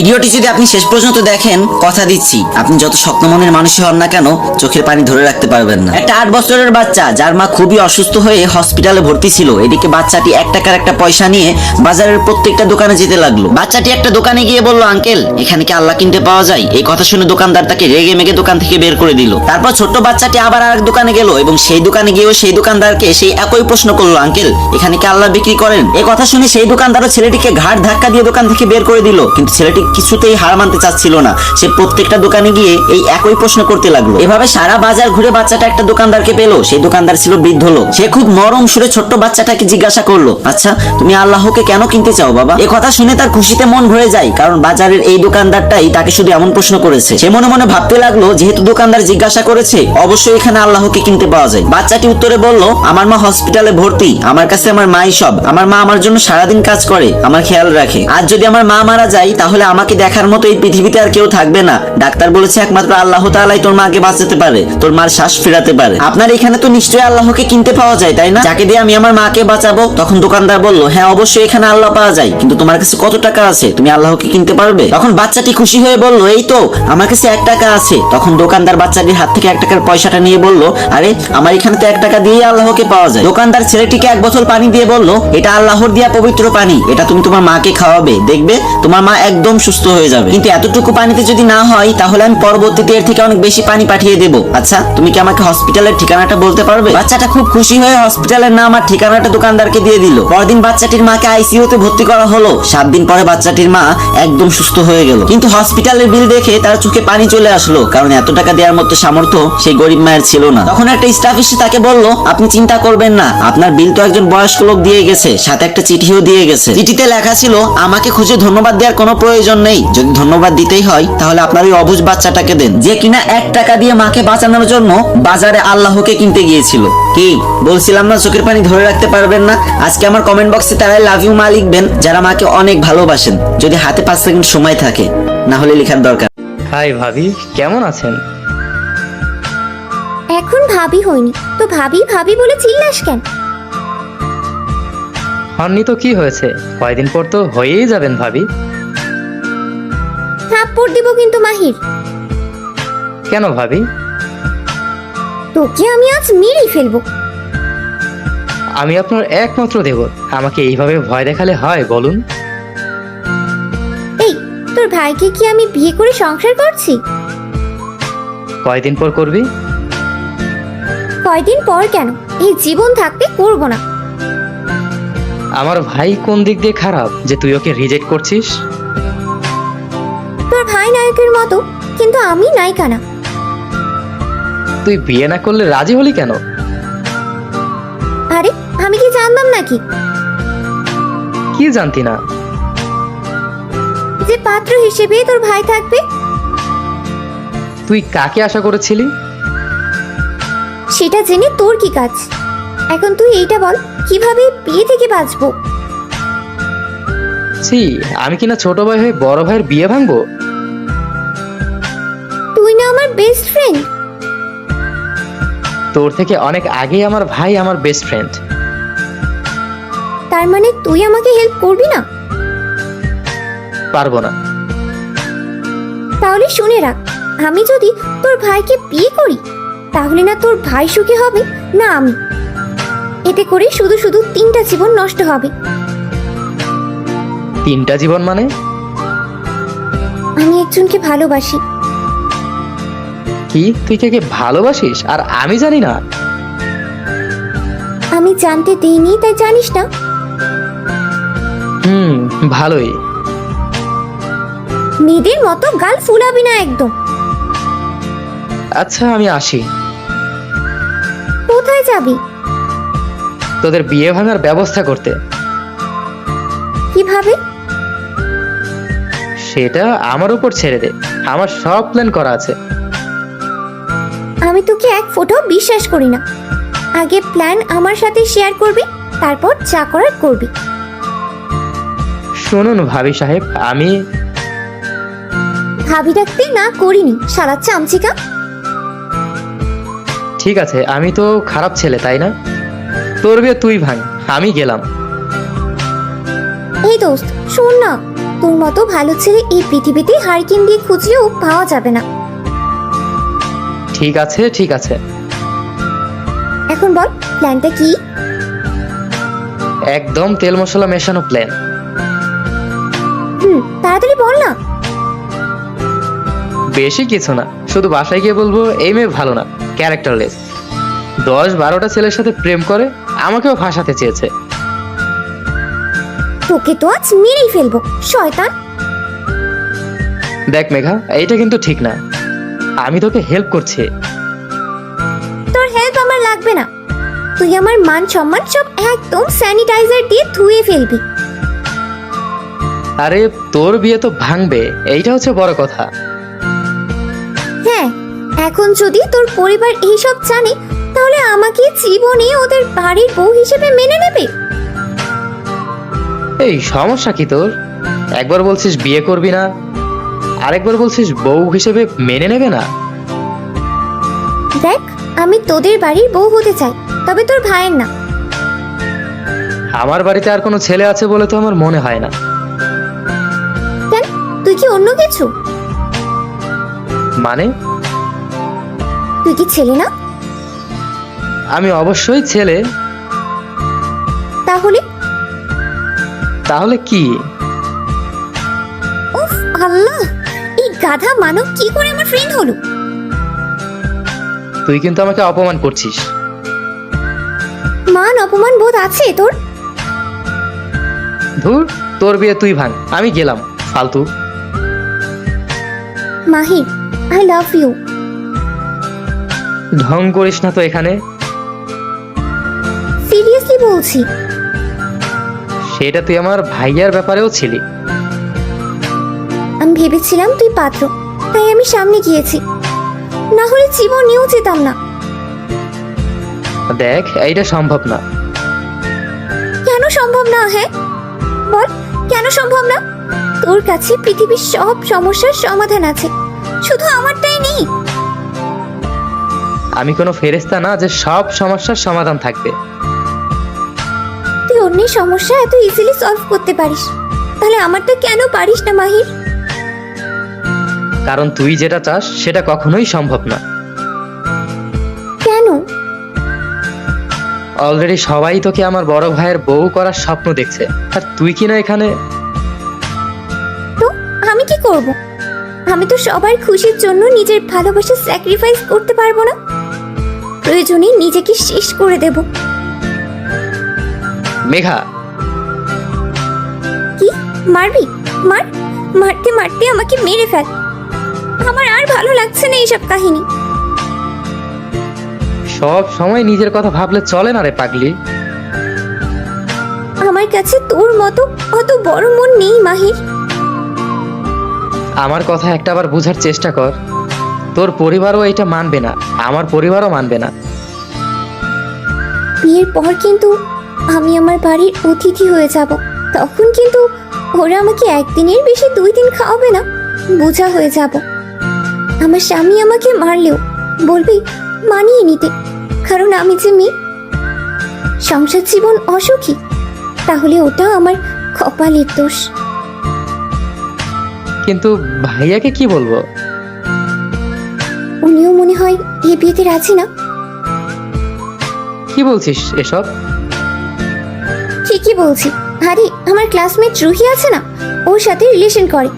ভিডিওটি যদি আপনি শেষ পর্যন্ত দেখেন, কথা দিচ্ছি আপনি যত স্বপ্নমনের মানুষই হন না কেন, চোখের পানি ধরে রাখতে পারবেন না। একটা 8 বছরের বাচ্চা যার মা খুবই অসুস্থ হয়ে হসপিটালে ভর্তি ছিল, এদিকে বাচ্চাটি 1 টাকার একটা পয়সা নিয়ে বাজারের প্রত্যেকটা দোকানে যেতে লাগলো। বাচ্চাটি একটা দোকানে গিয়ে বলল, আঙ্কেল এখানে কি আল্লাহ কিনতে পাওয়া যায়? এই কথা শুনে দোকানদার তাকে রেগে মেগে দোকান থেকে বের করে দিল। তারপর ছোট্ট বাচ্চাটি আবার আরেক দোকানে গেল এবং সেই দোকানে গিয়েও সেই দোকানদারকে সেই একই প্রশ্ন করলো, আঙ্কেল এখানে কি আল্লাহ বিক্রি করেন? এই কথা শুনে সেই দোকানদারও ছেলেটিকে ঘাট ধাক্কা দিয়ে দোকান থেকে বের করে দিল। কিন্তু ছেলেটি কিছুতেই হার মানতে চাচ্ছিল না, সে প্রত্যেকটা দোকানে গিয়ে এই একই প্রশ্ন করতে লাগলো। এভাবে সারা বাজার ঘুরে বাচ্চাটা একটা দোকানদারকে পেলো। সেই দোকানদার ছিল বৃদ্ধ লোক। সে খুব নরম সুরে ছোট্ট বাচ্চাটাকে জিজ্ঞাসা করলো, আচ্ছা তুমি আল্লাহকে কেন কিনতে চাও বাবা? এই কথা শুনে তার খুশিতে মন ভরে যায়, কারণ বাজারের এই দোকানদারটাই তাকে শুধু এমন প্রশ্ন করেছে। সে মনে মনে ভাবতে লাগলো, যেহেতু দোকানদার জিজ্ঞাসা করেছে, অবশ্যই এখানে আল্লাহকে কিনতে পাওয়া যায়। বাচ্চাটি উত্তরে বলল, আমার মা হসপিটালে ভর্তি, আমার কাছে আমার মাই সব। আমার মা আমার জন্য সারাদিন কাজ করে, আমার খেয়াল রাখে। আজ যদি আমার মা মারা যায়, তাহলে আমাকে দেখার মতো এই পৃথিবীতে আর কেউ থাকবে না। ডাক্তার বলেছে একমাত্র আল্লাহ তাআলাই তোর মাকে বাঁচাতে পারে, তোর মার শ্বাস ফেরাতে পারে। আপনার এখানে তো নিশ্চয়ই আল্লাহকে কিনতে পাওয়া যায়, তাই না? যাকে দিয়ে আমি আমার মাকে বাঁচাবো। তখন দোকানদার বলল, হ্যাঁ অবশ্যই এখানে আল্লাহ পাওয়া যায়, কিন্তু তোমার কাছে কত টাকা আছে? তুমি আল্লাহকে কিনতে পারবে? তখন বাচ্চাটি খুশি হয়ে বলল, এই তো আমার কাছে 1 টাকা আছে। তখন দোকানদার বাচ্চাটির হাত থেকে 1 টাকার পয়সাটা নিয়ে বলল, আরে আমার এখানে তো 1 টাকা দিয়ে আল্লাহকে পাওয়া যায়। দোকানদার ছেলেটিকে 1 বোতল পানি দিয়ে বলল, এটা আল্লাহর দেয়া পবিত্র পানি, এটা তুমি তোমার মাকে খাওয়াবে, দেখবে তোমার মা একদম সুস্থ হয়ে যাবে। কিন্তু এতটুকু পানিতে যদি না হয়, তাহলে আমি পরবর্তীতে এর থেকে অনেক বেশি পানি পাঠিয়ে দেবো। আচ্ছা তুমি কি আমাকে হসপিটালের ঠিকানাটা বলতে পারবে? বাচ্চাটা খুব খুশি হয়ে হসপিটালের নাম আর ঠিকানাটা দোকানদারকে দিয়ে দিল। পরদিন বাচ্চাটির মাকে আইসিইউতে ভর্তি করা হলো। 7 দিন পরে বাচ্চাটির মা একদম সুস্থ হয়ে গেল। কিন্তু হসপিটালের বিল দেখে তার চোখে পানি চলে আসলো, কারণ এত টাকা দেওয়ার মতো সামর্থ্য সেই গরিব মায়ের ছিল না। তখন একটা স্টাফ এসে তাকে বলল, আপনি চিন্তা করবেন না, আপনার বিল তো একজন বয়স্ক লোক দিয়ে গেছে, সাথে একটা চিঠিও দিয়ে গেছে। চিঠিতে লেখা ছিল, আমাকে খুঁজে ধন্যবাদ দেওয়ার কোনো প্রয়োজন নেই, যদি ধন্যবাদ দিতেই হয় তাহলে আপনার ওই অবুঝ বাচ্চাটাকে দেন, যে কিনা 1 টাকা দিয়ে মাকে বাঁচানোর জন্য বাজারে আল্লাহকে কিনতে গিয়েছিল। কি বলছিলাম না চোখের পানি ধরে রাখতে পারবেন না? আজকে আমার কমেন্ট বক্সে তারা লাভ ইউ মা লিখবেন যারা মাকে অনেক ভালোবাসেন, যদি হাতে 5 সেকেন্ড সময় থাকে, না হলে লেখার দরকার। হাই ভাবি, কেমন আছেন? এখন ভাবি হয়নি তো ভাবি ভাবি বলে চিল্লাস কেন? হননি তো কি হয়েছে, কয়দিন পর তো হয়েই যাবেন ভাবি। থাপ্পড় দিব কিন্তু মাহির। কেন ভাবি? তোকে আমি আজ মেরেই ফেলবো। আমি আপনার একমাত্র দেবর, আমাকে এইভাবে ভয় দেখালে হয় বলুন? এই তোর ভাইকে কি আমি বিয়ে করে সংসার করছি? কয়দিন পর করবি? কয়দিন পর কেন, এই জীবন থাকতে করব না। আমার ভাই কোন দিক দিয়ে খারাপ যে তুই ওকে রিজেক্ট করছিস? তোর ভাই নায়কের মতো, কিন্তু আমি নায়িকা না। তুই বিয়ে না করলে রাজি হলি কেন? আরে আমি কি জানতাম নাকি কি জানতি না? যে পাত্র হিসেবে তোর ভাই থাকবে? তুই কাকে আশা করেছিলি? সেটা জেনে তোর কি কাজ? এখন তুই এইটা বল, কিভাবে বিয়ে থেকে বাঁচবো? ছি, আমি কিনা ছোট ভাই হয়ে বড় ভাইয়ের বিয়ে ভাঙবো? তুই না আমার বেস্ট ফ্রেন্ড। তোর থেকে অনেক আগেই আমার ভাই আমার বেস্ট ফ্রেন্ড। তার মানে তুই আমাকে হেল্প করবি না? পারবো না। তাহলে শুনে রাখ, আমি যদি তোর ভাইকে বিয়ে করি, তাহলে না তোর ভাই সুখী হবে না আমি। এতে করে শুধু শুধু 3টা জীবন নষ্ট হবে। 3টা জীবন মানে? আমি একজনকে ভালোবাসি। কি তুই কে ভালোবাসিস আর আমি জানি না? আমি জানতে দিইনি তাই জানিস না? ভালোই। মেয়েদের মতো গাল ফুলাবি না একদম। আচ্ছা আমি আসি। কোথায় যাবি? তোদের বিয়ে ভাঙার ব্যবস্থা করতে। কিভাবে? সেটা আমার উপর ছেড়ে দে, আমার সব প্ল্যান করা আছে। আমি তোকে এক ফোঁটাও বিশ্বাস করি না। আগে প্ল্যান আমার সাথে শেয়ার করবি, তারপর যা করার করবি। শুনুন ভাবি সাহেব, আমি ভাবি ডাকতে না করিনি, শালা চামচিকা। ঠিক আছে, আমি তো খারাপ ছেলে তাই না? তোর বিয়ে তুই ভাঙ, আমি গেলাম। এই দোস্ত শোন না, তোর মতো ভালো ছেলে এই পৃথিবীতে হারিকেন দিয়ে খুঁজলেও পাওয়া যাবে না। ঠিক আছে ঠিক আছে, এখন বল প্ল্যানটা কি? একদম তেল মশলা মেশানো প্ল্যান। তাড়াতাড়ি বল না। বেশি কিছু না, শুধু বাসায় গিয়ে বলবো এই মেয়ে ভালো না, ক্যারেক্টারলেস, 10-12টা ছেলের সাথে প্রেম করে, আমাকেও ফাঁসাতে চেয়েছে। তোকে তো আজ মেরেই ফেলবো শয়তান। দেখ মেঘা, এইটা কিন্তু ঠিক না, আমি তোকে হেল্প করছি। তোর হেল্প আমার লাগবে না, তুই আমার মান সম্মান সব একদম স্যানিটাইজার দিয়ে ধুয়ে ফেলবি। আরে তোর বিয়ে তো ভাঙবে, এইটা হচ্ছে বড় কথা। হ্যাঁ, এখন যদি তোর পরিবার এইসব জানে তাহলে আমাকে জীবনে ওদের বাড়ির বউ হিসেবে মেনে নেবে? এই সমস্যা কি তোর? একবার বলছিস বিয়ে করবি না, আরেকবার বলছিস বউ হিসেবে মেনে নেবে না। দেখ, আমি তোদের বাড়ির বউ হতে চাই, তবে তোর ভাইয়ের না। আমার বাড়িতে আর কোনো ছেলে আছে বলে তো আমার মনে হয় না। কেন, তুই কি অন্য কিছু? মানে? তুই কি ছেলে না? আমি অবশ্যই ছেলে। তাহলে? তাহলে কি? উফ আল্লাহ, এই গাধা মানব কি করে আমার ফ্রেন্ড হলো? তুই কিন্তু আমাকে অপমান করছিস। মান অপমান বোধ আছে তোর? ধুর, তোর বিয়ে তুই ভাঙ, আমি গেলাম, ফালতু। মাহির, আই লাভ ইউ। ঢং করিস না তো এখানে। সিরিয়াসলি বলছি। সেটা তুই আমার ভাইয়ার ব্যাপারেও ছিলি। আমি ভেবেছিলাম তুই পাত্র, তাই আমি সামনে গিয়েছি, না হলে জীবনেও যেতাম না। দেখ, এইটা সম্ভব না। কেন সম্ভব না? হ্যাঁ বল, কেন সম্ভব না? তোর কাছে পৃথিবীর সব সমস্যার সমাধান আছে, শুধু আমারটাই নেই। আমি কোনো ফেরেশতা না যে সব সমস্যার সমাধান থাকবে। তুই অন্যের সমস্যা এত ইজিলি সলভ করতে পারিস, তাহলে আমারটা কেন পারিস না মাহির? কারণ তুই যেটা চাস সেটা কখনোই সম্ভব না। কেন? অলরেডি সবাই তোকে আমার বড় ভাইয়ের বউ করার স্বপ্ন দেখছে, আর তুই কি না এখানে। তো আমি কি করব? আমি তো সবার খুশির জন্য নিজের ভালোবাসা স্যাক্রিফাইস করতে পারবো না। প্রয়োজনে নিজেকে শেষ করে দেব। মেঘা, কি মারবি? মার, মারতে মারতে আমাকে মেরে ফেল। আমার আর ভালো লাগছে না এইসব কাহিনী। সব সময় নিজের কথা ভাবলে চলে না রে পাগলি। আমার কাছে তোর মতো অত বড় মন নেই মাহির। আমার কথা একটাবার বোঝার চেষ্টা কর। তোর পরিবারও এটা মানবে না, আমার পরিবারও মানবে না। বিয়ের পর কিন্তু আমি আমার বাড়ির অতিথি হয়ে যাব, তখন কিন্তু ওরা আমাকে একদিনের বেশি 2 দিন খাওয়াবে না, বোঝা হয়ে যাব। আমার স্বামী আমাকে মারলেও বলবি মানিয়ে নিতে, কারণ আমি যে মেয়ে। সংসার জীবন অসুখী, তাহলে ওটা আমার কপালের দোষ। কিন্তু ভাইয়াকে কি বলবো? উনিও মনে হয় এই বিয়েতে রাজি না। কি বলছিস এসব? ঠিকই বলছি। আরে আমার ক্লাসমেট রুহি আছে না, ওর সাথে রিলেশন করে,